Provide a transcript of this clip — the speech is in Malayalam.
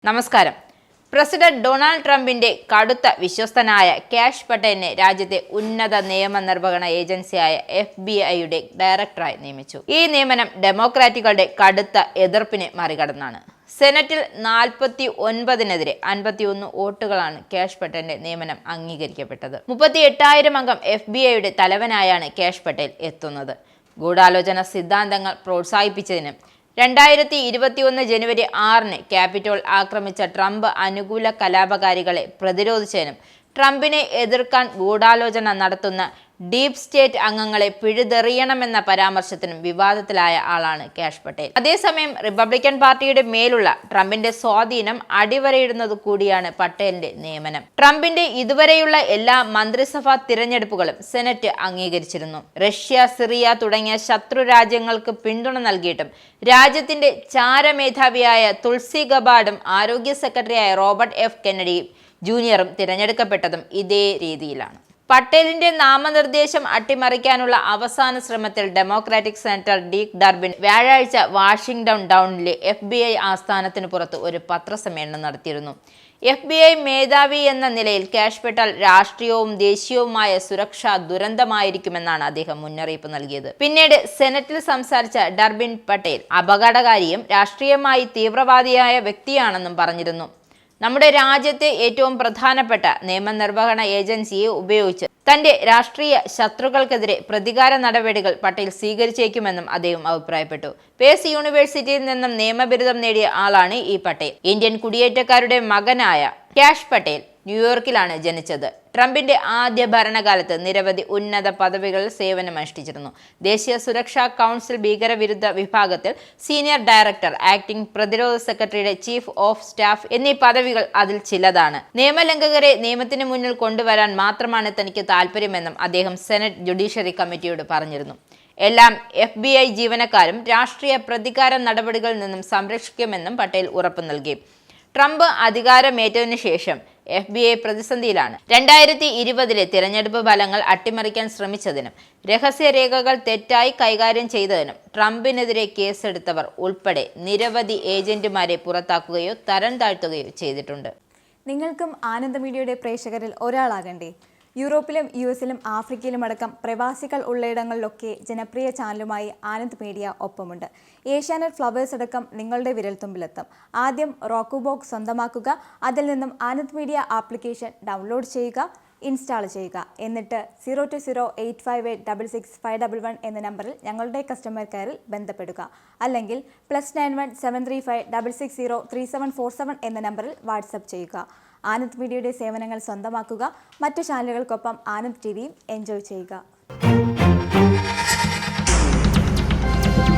നമസ്കാരം. പ്രസിഡന്റ് ഡൊണാൾഡ് ട്രംപിന്റെ കടുത്ത വിശ്വസ്തനായ കാഷ് പട്ടേലിനെ രാജ്യത്തെ ഉന്നത നിയമനിർവഹണ ഏജൻസിയായ FBI ഡയറക്ടറായി നിയമിച്ചു. ഈ നിയമനം ഡെമോക്രാറ്റുകളുടെ കടുത്ത എതിർപ്പിനെ മറികടന്നാണ്. സെനറ്റിൽ 49-നെതിരെ 51 വോട്ടുകളാണ് കാഷ് പട്ടേലിന്റെ നിയമനം അംഗീകരിക്കപ്പെട്ടത്. 38,000 അംഗം FBI തലവനായാണ് കാഷ് പട്ടേൽ എത്തുന്നത്. ഗൂഢാലോചന സിദ്ധാന്തങ്ങൾ പ്രോത്സാഹിപ്പിച്ചതിനും 2021 ജനുവരി 6-ന് ക്യാപിറ്റോൾ ആക്രമിച്ച ട്രംപ് അനുകൂല കലാപകാരികളെ പ്രതിരോധിച്ചതിനും ട്രംപിനെ എതിർക്കാൻ ഗൂഢാലോചന നടത്തുന്ന ഡീപ് സ്റ്റേറ്റ് അംഗങ്ങളെ പിഴുതെറിയണമെന്ന പരാമർശത്തിനും വിവാദത്തിലായ ആളാണ് കാഷ് പട്ടേൽ. അതേസമയം റിപ്പബ്ലിക്കൻ പാർട്ടിയുടെ മേലുള്ള ട്രംപിന്റെ സ്വാധീനം അടിവരയിടുന്നത് കൂടിയാണ് പട്ടേലിന്റെ നിയമനം. ട്രംപിന്റെ ഇതുവരെയുള്ള എല്ലാ മന്ത്രിസഭാ തിരഞ്ഞെടുപ്പുകളും സെനറ്റ് അംഗീകരിച്ചിരുന്നു. റഷ്യ, സിറിയ തുടങ്ങിയ ശത്രു രാജ്യങ്ങൾക്ക് പിന്തുണ നൽകിയിട്ടും രാജ്യത്തിന്റെ ചാരമേധാവിയായ തുൾസി ഗബാർഡും ആരോഗ്യ സെക്രട്ടറിയായ റോബർട്ട് എഫ് കെന്നഡി ജൂനിയറും തിരഞ്ഞെടുക്കപ്പെട്ടതും ഇതേ രീതിയിലാണ്. പട്ടേലിന്റെ നാമനിർദ്ദേശം അട്ടിമറിക്കാനുള്ള അവസാന ശ്രമത്തിൽ ഡെമോക്രാറ്റിക് സെനറ്റർ ഡീക് ഡർബിൻ വ്യാഴാഴ്ച വാഷിംഗ്ടൺ ടൗണിലെ FBI ആസ്ഥാനത്തിന് പുറത്ത് ഒരു പത്രസമ്മേളനം നടത്തിയിരുന്നു. FBI മേധാവി എന്ന നിലയിൽ കാഷ് പട്ടേൽ രാഷ്ട്രീയവും ദേശീയവുമായ സുരക്ഷാ ദുരന്തമായിരിക്കുമെന്നാണ് അദ്ദേഹം മുന്നറിയിപ്പ് നൽകിയത്. പിന്നീട് സെനറ്റിൽ സംസാരിച്ച ഡർബിൻ പട്ടേൽ അപകടകാരിയും രാഷ്ട്രീയമായി തീവ്രവാദിയായ വ്യക്തിയാണെന്നും പറഞ്ഞിരുന്നു. നമ്മുടെ രാജ്യത്തെ ഏറ്റവും പ്രധാനപ്പെട്ട നിയമനിർവഹണ ഏജൻസിയെ ഉപയോഗിച്ച് തന്റെ രാഷ്ട്രീയ ശത്രുക്കൾക്കെതിരെ പ്രതികാര നടപടികൾ പട്ടേൽ സ്വീകരിച്ചേക്കുമെന്നും അദ്ദേഹം അഭിപ്രായപ്പെട്ടു. പേസ് യൂണിവേഴ്സിറ്റിയിൽ നിന്നും നിയമബിരുദം നേടിയ ആളാണ് ഈ പട്ടേൽ. ഇന്ത്യൻ കുടിയേറ്റക്കാരുടെ മകനായ കാഷ് പട്ടേൽ ന്യൂയോർക്കിലാണ് ജനിച്ചത്. ട്രംപിന്റെ ആദ്യ ഭരണകാലത്ത് നിരവധി ഉന്നത പദവികളിൽ സേവനമനുഷ്ഠിച്ചിരുന്നു. ദേശീയ സുരക്ഷാ കൗൺസിൽ ഭീകരവിരുദ്ധ വിഭാഗത്തിൽ സീനിയർ ഡയറക്ടർ, ആക്ടിംഗ് പ്രതിരോധ സെക്രട്ടറിയുടെ ചീഫ് ഓഫ് സ്റ്റാഫ് എന്നീ പദവികൾ അതിൽ ചിലതാണ്. നിയമലംഘകരെ നിയമത്തിന് മുന്നിൽ കൊണ്ടുവരാൻ മാത്രമാണ് തനിക്ക് താല്പര്യമെന്നും അദ്ദേഹം സെനറ്റ് ജുഡീഷ്യറി കമ്മിറ്റിയോട് പറഞ്ഞിരുന്നു. എല്ലാം FBI ജീവനക്കാരും രാഷ്ട്രീയ പ്രതികാര നടപടികളിൽ നിന്നും സംരക്ഷിക്കുമെന്നും പട്ടേൽ ഉറപ്പു നൽകി. ട്രംപ് അധികാരമേറ്റതിനു ശേഷം FBI പ്രതിസന്ധിയിലാണ്. 2020-ലെ തിരഞ്ഞെടുപ്പ് ഫലങ്ങൾ അട്ടിമറിക്കാൻ ശ്രമിച്ചതിനും രഹസ്യരേഖകൾ തെറ്റായി കൈകാര്യം ചെയ്തതിനും ട്രംപിനെതിരെ കേസെടുത്തവർ ഉൾപ്പെടെ നിരവധി ഏജന്റുമാരെ പുറത്താക്കുകയോ തരം താഴ്ത്തുകയോ ചെയ്തിട്ടുണ്ട്. നിങ്ങൾക്കും ആനന്ദ മീഡിയയുടെ പ്രേക്ഷകരിൽ ഒരാളാകണ്ടേ? യൂറോപ്പിലും US-ലും ആഫ്രിക്കയിലും അടക്കം പ്രവാസികൾ ഉള്ളയിടങ്ങളിലൊക്കെ ജനപ്രിയ ചാനലുമായി ആനന്ദ് മീഡിയ ഒപ്പമുണ്ട്. ഏഷ്യാനെറ്റ് ഫ്ലവേഴ്സ് അടക്കം നിങ്ങളുടെ വിരൽത്തുമ്പിലെത്തും. ആദ്യം റോക്കു ബോക്സ് സ്വന്തമാക്കുക. അതിൽ നിന്നും ആനന്ദ് മീഡിയ ആപ്ലിക്കേഷൻ ഡൗൺലോഡ് ചെയ്യുക, ഇൻസ്റ്റാൾ ചെയ്യുക. എന്നിട്ട് 02085866511 എന്ന നമ്പറിൽ ഞങ്ങളുടെ കസ്റ്റമർ കെയറിൽ ബന്ധപ്പെടുക. അല്ലെങ്കിൽ +91 735 660 3747 എന്ന നമ്പറിൽ വാട്സപ്പ് ചെയ്യുക. ആനന്ദ് മീഡിയയുടെ സേവനങ്ങൾ സ്വന്തമാക്കുക. മറ്റു ചാനലുകൾക്കൊപ്പം ആനന്ദ് TVയും എൻജോയ് ചെയ്യുക.